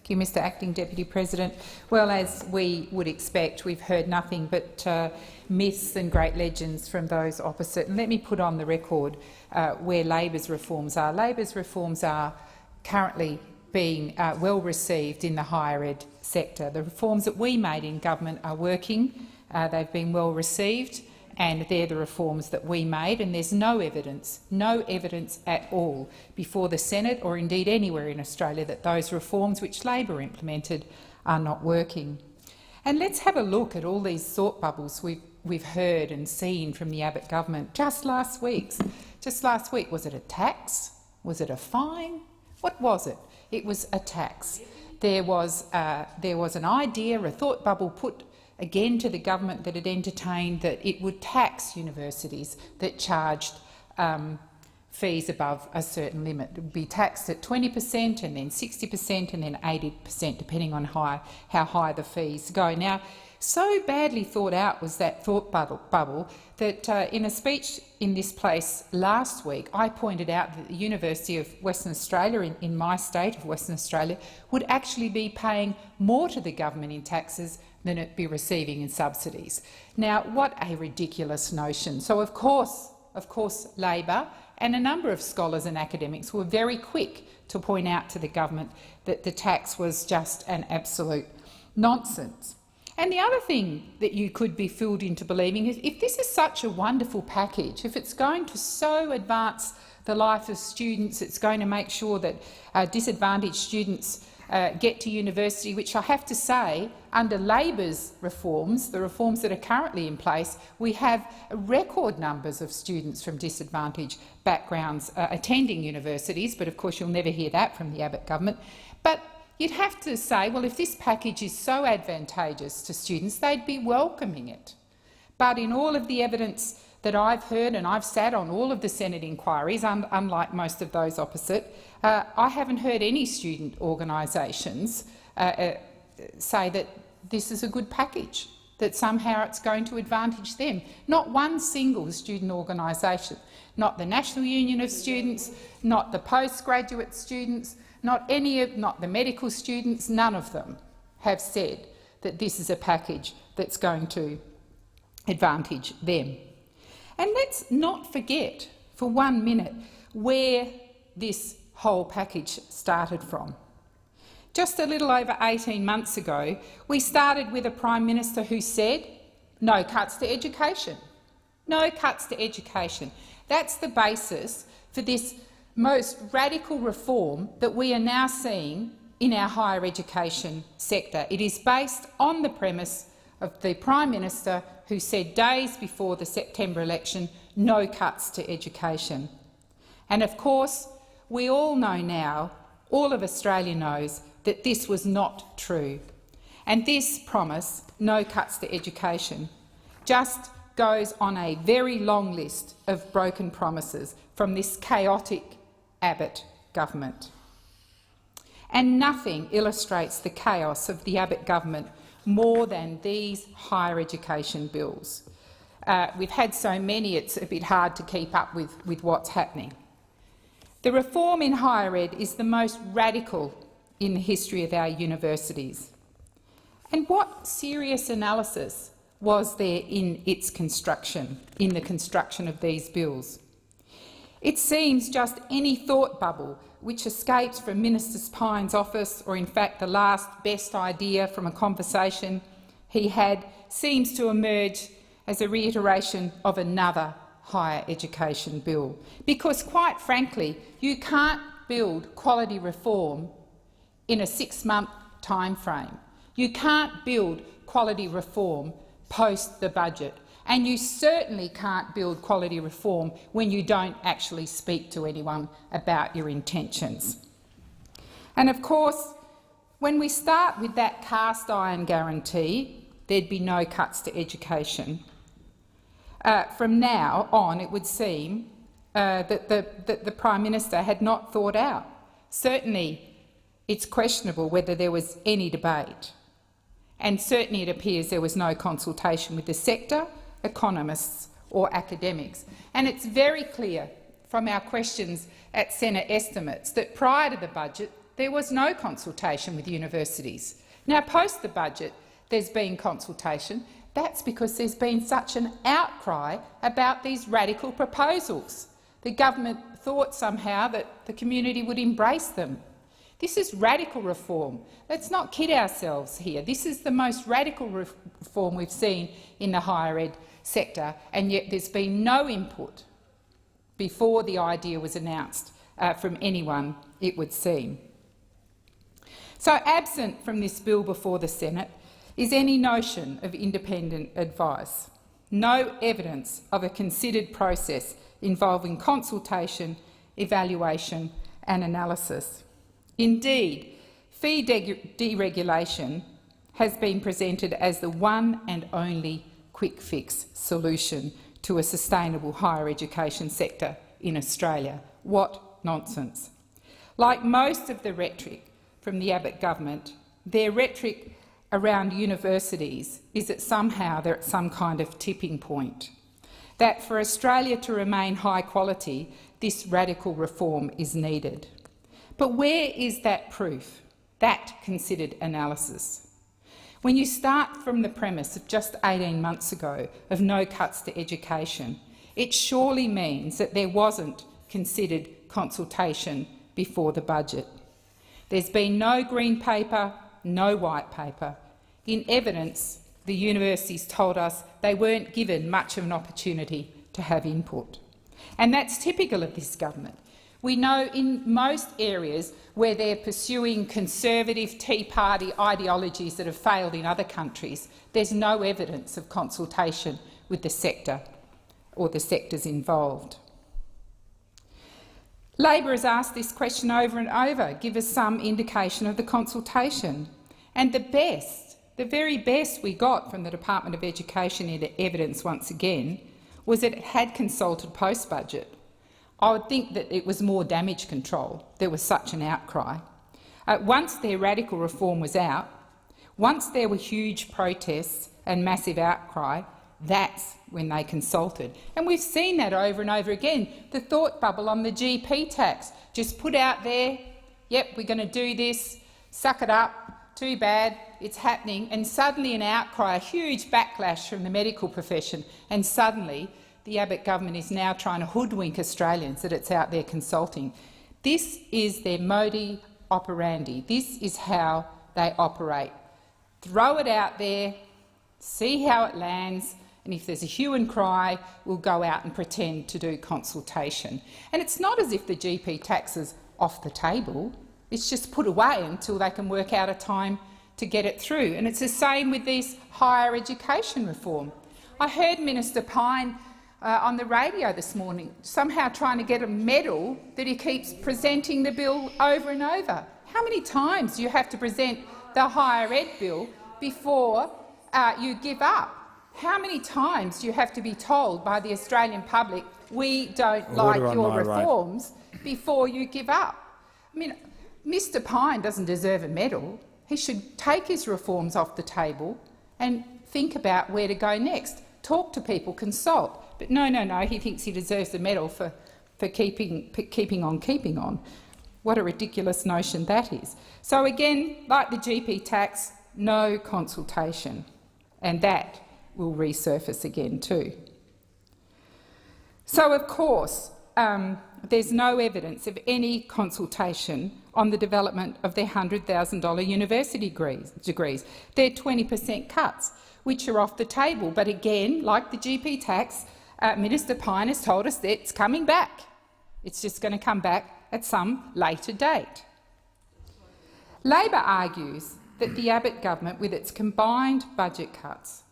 Thank you, Mr Acting Deputy President. Well, as we would expect, we've heard nothing but myths and great legends from those opposite. And let me put on the record where Labor's reforms are. Labor's reforms are currently being well received in the higher ed sector. The reforms that we made in government are working. They've been well received, and they're the reforms that we made, and there's no evidence at all before the Senate or indeed anywhere in Australia that those reforms which Labor implemented are not working. And let's have a look at all these thought bubbles we've heard and seen from the Abbott government just last week. Was it a tax? Was it a fine? What was it? It was a tax. There was an idea, a thought bubble put again to the government that it entertained that it would tax universities that charged fees above a certain limit. It would be taxed at 20% and then 60% and then 80%, depending on how high the fees go. Now, so badly thought out was that thought bubble that in a speech in this place last week, I pointed out that the University of Western Australia, in my state of Western Australia, would actually be paying more to the government in taxes than it be receiving in subsidies. Now, what a ridiculous notion. So, of course, Labor and a number of scholars and academics were very quick to point out to the government that the tax was just an absolute nonsense. And the other thing that you could be fooled into believing is if this is such a wonderful package, if it's going to so advance the life of students, it's going to make sure that disadvantaged students get to university, which I have to say, under Labor's reforms, the reforms that are currently in place, we have record numbers of students from disadvantaged backgrounds attending universities, but of course you'll never hear that from the Abbott government. But you'd have to say, well, if this package is so advantageous to students, they'd be welcoming it. But in all of the evidence that I've heard, and I've sat on all of the Senate inquiries, unlike most of those opposite, I haven't heard any student organisations say that this is a good package, that somehow it's going to advantage them. Not one single student organisation, not the National Union of Students, not the postgraduate students, not the medical students, none of them have said that this is a package that's going to advantage them. And let's not forget for 1 minute where this whole package started from. Just a little over 18 months ago, we started with a Prime Minister who said, no cuts to education. No cuts to education. That's the basis for this most radical reform that we are now seeing in our higher education sector. It is based on the premise of the Prime Minister who said days before the September election, no cuts to education. And of course, we all know now, all of Australia knows, that this was not true. And this promise, no cuts to education, just goes on a very long list of broken promises from this chaotic Abbott government. And nothing illustrates the chaos of the Abbott government more than these higher education bills. We've had so many it's a bit hard to keep up with what's happening. The reform in higher ed is the most radical in the history of our universities. And what serious analysis was there in its construction, in the construction of these bills? It seems just any thought bubble which escapes from Minister Pyne's office, or in fact the last best idea from a conversation he had, seems to emerge as a reiteration of another higher education bill. Because, quite frankly, you can't build quality reform in a 6-month time frame. You can't build quality reform post the budget. And you certainly can't build quality reform when you don't actually speak to anyone about your intentions. And of course, when we start with that cast iron guarantee, there'd be no cuts to education. From now on, it would seem that the Prime Minister had not thought out. Certainly, it's questionable whether there was any debate. And certainly it appears there was no consultation with the sector, economists or academics. And it's very clear from our questions at Senate estimates that prior to the budget, there was no consultation with universities. Now, post the budget, there's been consultation. That's because there's been such an outcry about these radical proposals. The government thought somehow that the community would embrace them. This is radical reform. Let's not kid ourselves here. This is the most radical reform we've seen in the higher ed sector, and yet there's been no input before the idea was announced from anyone, it would seem. So, absent from this bill before the Senate is any notion of independent advice, no evidence of a considered process involving consultation, evaluation and analysis. Indeed, fee deregulation has been presented as the one and only quick fix solution to a sustainable higher education sector in Australia. What nonsense. Like most of the rhetoric from the Abbott government, their rhetoric around universities is that somehow they're at some kind of tipping point, that for Australia to remain high quality, this radical reform is needed. But where is that proof, that considered analysis? When you start from the premise of just 18 months ago of no cuts to education, it surely means that there wasn't considered consultation before the budget. There's been no green paper, no white paper. In evidence, the universities told us they weren't given much of an opportunity to have input. And that's typical of this government. We know in most areas where they're pursuing conservative Tea Party ideologies that have failed in other countries, there's no evidence of consultation with the sector or the sectors involved. Labor has asked this question over and over. Give us some indication of the consultation. And the very best we got from the Department of Education in evidence once again was that it had consulted post-budget. I would think that it was more damage control. There was such an outcry. Once their radical reform was out, once there were huge protests and massive outcry, that's when they consulted. And we've seen that over and over again. The thought bubble on the GP tax, just put out there, yep, we're going to do this, suck it up, too bad, it's happening, and suddenly an outcry, a huge backlash from the medical profession, and suddenly the Abbott government is now trying to hoodwink Australians that it's out there consulting. This is their modus operandi. This is how they operate. Throw it out there, see how it lands, and if there's a hue and cry, we'll go out and pretend to do consultation. And it's not as if the GP tax is off the table. It's just put away until they can work out a time to get it through. And it's the same with this higher education reform. I heard Minister Pyne on the radio this morning somehow trying to get a medal that he keeps presenting the bill over and over. How many times do you have to present the higher ed bill before you give up? How many times do you have to be told by the Australian public, we don't like your reforms, before you give up? I mean, Mr Pyne doesn't deserve a medal. He should take his reforms off the table and think about where to go next. Talk to people, consult. But no, he thinks he deserves a medal for keeping on. What a ridiculous notion that is. So again, like the GP tax, no consultation, and that will resurface again too. So, of course, there's no evidence of any consultation on the development of their $100,000 university degrees. They're 20% cuts, which are off the table. But again, like the GP tax, Minister Pyne has told us that it's coming back. It's just going to come back at some later date. Labor argues that the Abbott government, with its combined budget cuts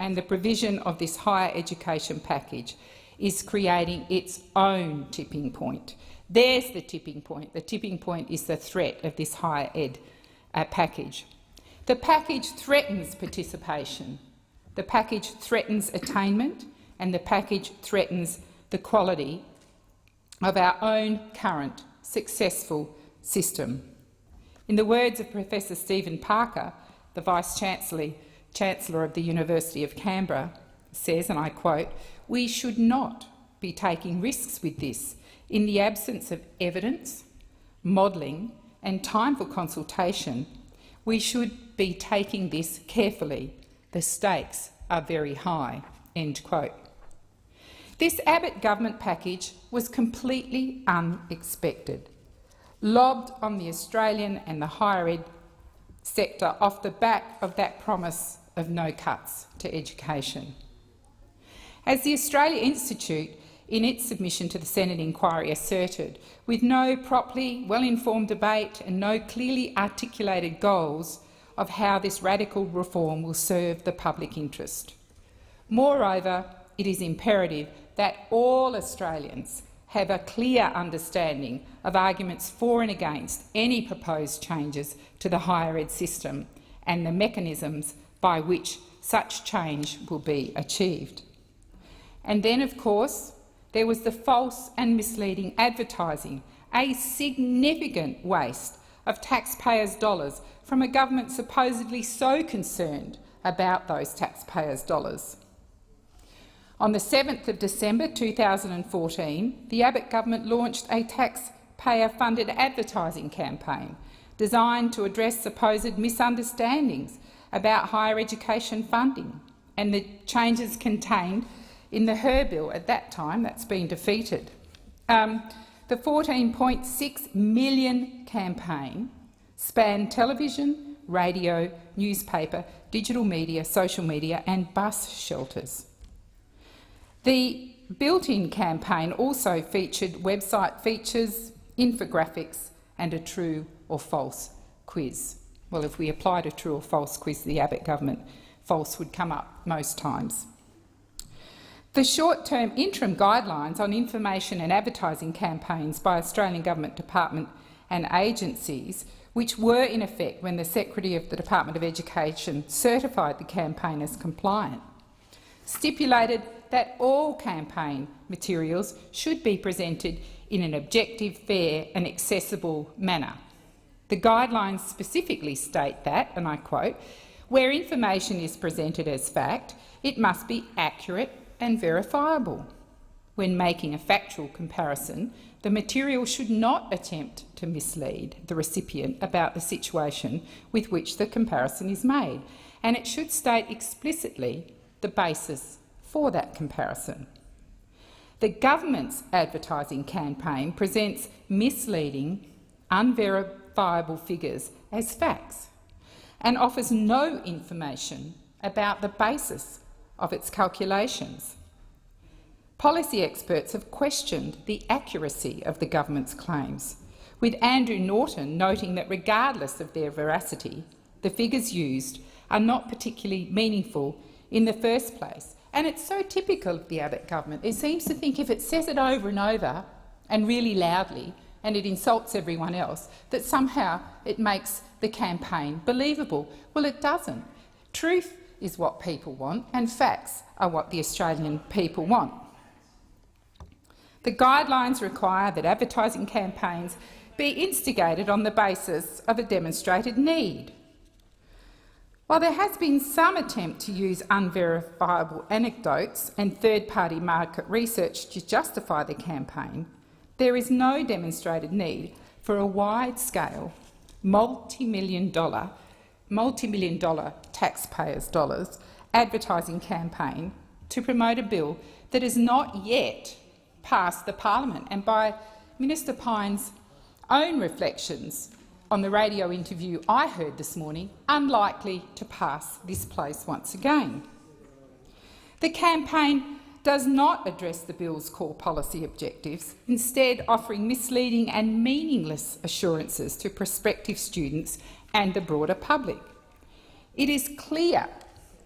and the provision of this higher education package, is creating its own tipping point. There's the tipping point. The tipping point is the threat of this higher ed package. The package threatens participation. The package threatens attainment, and the package threatens the quality of our own current successful system. In the words of Professor Stephen Parker, the Vice-Chancellor of the University of Canberra, says, and I quote, "We should not be taking risks with this in the absence of evidence, modelling and time for consultation, we should be taking this carefully. The stakes are very high." End quote. This Abbott government package was completely unexpected, lobbed on the Australian and the higher ed sector off the back of that promise of no cuts to education. As the Australia Institute, in its submission to the Senate inquiry, asserted, with no properly well-informed debate and no clearly articulated goals of how this radical reform will serve the public interest. Moreover, it is imperative that all Australians have a clear understanding of arguments for and against any proposed changes to the higher ed system and the mechanisms by which such change will be achieved. And then, of course, there was the false and misleading advertising, a significant waste of taxpayers' dollars from a government supposedly so concerned about those taxpayers' dollars. On the 7th of December 2014, the Abbott government launched a taxpayer-funded advertising campaign designed to address supposed misunderstandings about higher education funding and the changes contained in the HER bill at that time. That's been defeated. The $14.6 million campaign spanned television, radio, newspaper, digital media, social media and bus shelters. The built-in campaign also featured website features, infographics and a true or false quiz. Well, if we applied a true or false quiz to the Abbott government, false would come up most times. The short-term interim guidelines on information and advertising campaigns by Australian government department and agencies, which were in effect when the Secretary of the Department of Education certified the campaign as compliant, stipulated that all campaign materials should be presented in an objective, fair and accessible manner. The guidelines specifically state that, and I quote, "Where information is presented as fact, it must be accurate and verifiable. When making a factual comparison, the material should not attempt to mislead the recipient about the situation with which the comparison is made, and it should state explicitly the basis for that comparison." The government's advertising campaign presents misleading, unverifiable figures as facts and offers no information about the basis of its calculations. Policy experts have questioned the accuracy of the government's claims, with Andrew Norton noting that regardless of their veracity, the figures used are not particularly meaningful in the first place. And it's so typical of the Abbott government. It seems to think if it says it over and over and really loudly and it insults everyone else, that somehow it makes the campaign believable. Well, it doesn't. Truth is what people want and facts are what the Australian people want. The guidelines require that advertising campaigns be instigated on the basis of a demonstrated need. While there has been some attempt to use unverifiable anecdotes and third-party market research to justify the campaign, there is no demonstrated need for a wide-scale, multi-million dollar taxpayers' dollars advertising campaign to promote a bill that has not yet passed the parliament, and by Minister Pyne's own reflections on the radio interview I heard this morning, unlikely to pass this place once again. The campaign does not address the bill's core policy objectives, instead offering misleading and meaningless assurances to prospective students and the broader public. It is clear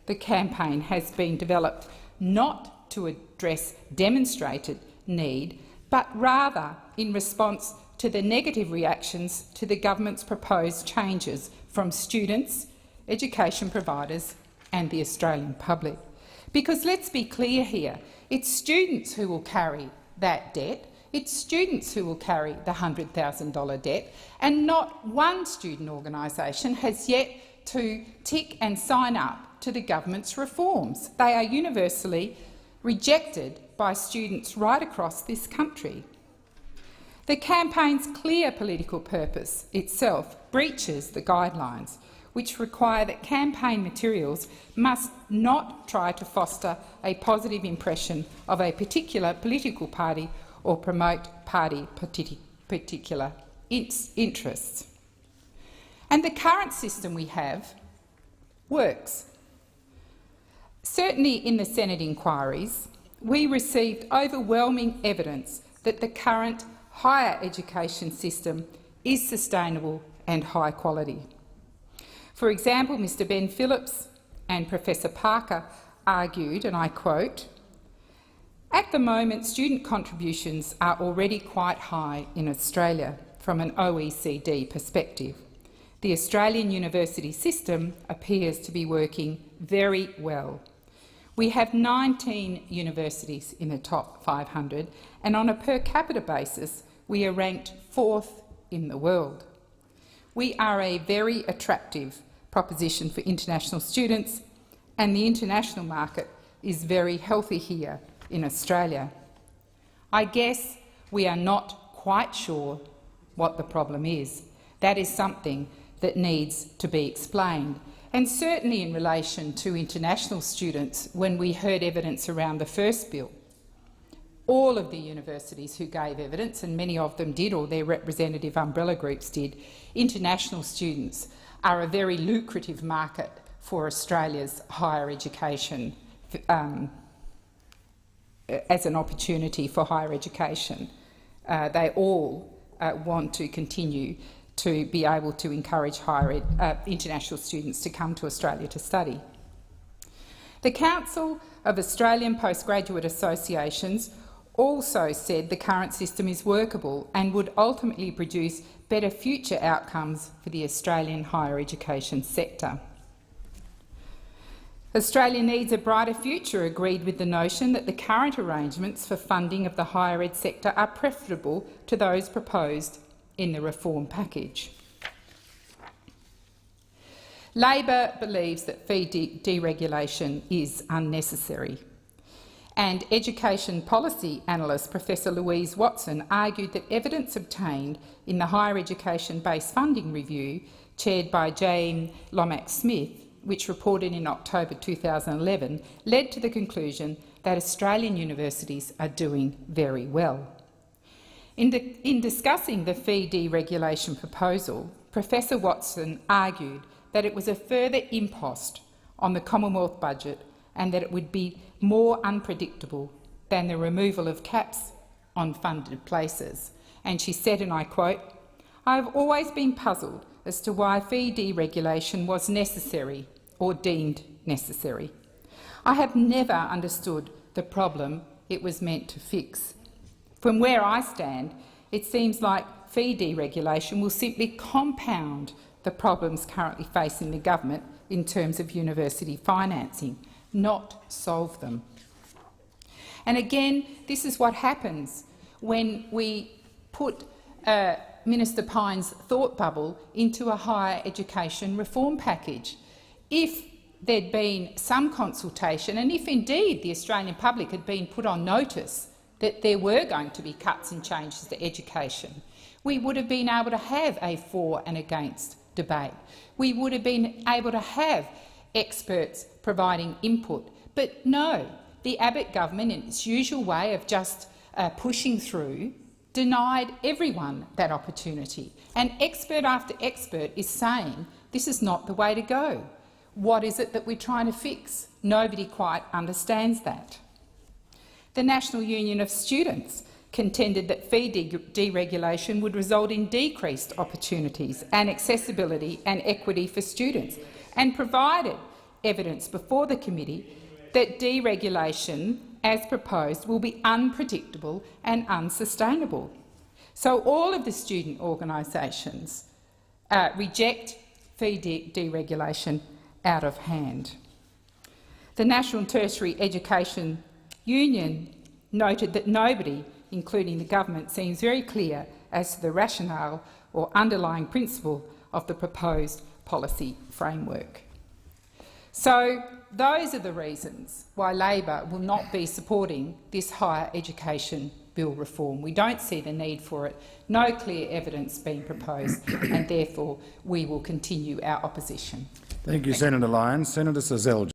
the campaign has been developed not to address demonstrated need, but rather in response to the negative reactions to the government's proposed changes from students, education providers and the Australian public. Because let's be clear here, it's students who will carry that debt, it's students who will carry the $100,000 debt, and not one student organisation has yet to tick and sign up to the government's reforms. They are universally rejected by students right across this country. The campaign's clear political purpose itself breaches the guidelines, which require that campaign materials must not try to foster a positive impression of a particular political party or promote party particular interests. And the current system we have works. Certainly in the Senate inquiries, we received overwhelming evidence that the current higher education system is sustainable and high quality. For example, Mr Ben Phillips and Professor Parker argued, and I quote, "At the moment, student contributions are already quite high in Australia from an OECD perspective. The Australian university system appears to be working very well. We have 19 universities in the top 500, and on a per capita basis, we are ranked 4th in the world. We are a very attractive proposition for international students, and the international market is very healthy here in Australia. I guess we are not quite sure what the problem is. That is something that needs to be explained. And certainly in relation to international students, when we heard evidence around the first bill, all of the universities who gave evidence, and many of them did, or their representative umbrella groups did, international students are a very lucrative market for Australia's higher education, as an opportunity for higher education. They all want to continue to be able to encourage international students to come to Australia to study. The Council of Australian Postgraduate Associations also said the current system is workable and would ultimately produce better future outcomes for the Australian higher education sector. Australia needs a brighter future agreed with the notion that the current arrangements for funding of the higher ed sector are preferable to those proposed in the reform package. Labor believes that fee deregulation is unnecessary, and education policy analyst Professor Louise Watson argued that evidence obtained in the Higher Education Base Funding Review, chaired by Jane Lomax-Smith, which reported in October 2011, led to the conclusion that Australian universities are doing very well. In discussing the fee deregulation proposal, Professor Watson argued that it was a further impost on the Commonwealth budget and that it would be more unpredictable than the removal of caps on funded places. And she said, and I quote, "I have always been puzzled as to why fee deregulation was necessary or deemed necessary. I have never understood the problem it was meant to fix. From where I stand, it seems like fee deregulation will simply compound the problems currently facing the government in terms of university financing, not solve them." And again, this is what happens when we put Minister Pyne's thought bubble into a higher education reform package. If there'd been some consultation, and if indeed the Australian public had been put on notice that there were going to be cuts and changes to education, we would have been able to have a for and against debate. We would have been able to have experts providing input. But no, the Abbott government, in its usual way of just pushing through, denied everyone that opportunity. And expert after expert is saying this is not the way to go. What is it that we're trying to fix? Nobody quite understands that. The National Union of Students contended that fee deregulation would result in decreased opportunities and accessibility and equity for students, and provided evidence before the committee that deregulation, as proposed, will be unpredictable and unsustainable. So all of the student organisations reject fee deregulation out of hand. The National Tertiary Education Union noted that nobody, including the government, seems very clear as to the rationale or underlying principle of the proposed policy framework. So those are the reasons why Labor will not be supporting this higher education bill reform. We don't see the need for it, no clear evidence being proposed, and therefore we will continue our opposition. Thank you, Senator Lyons. Senator Seselj.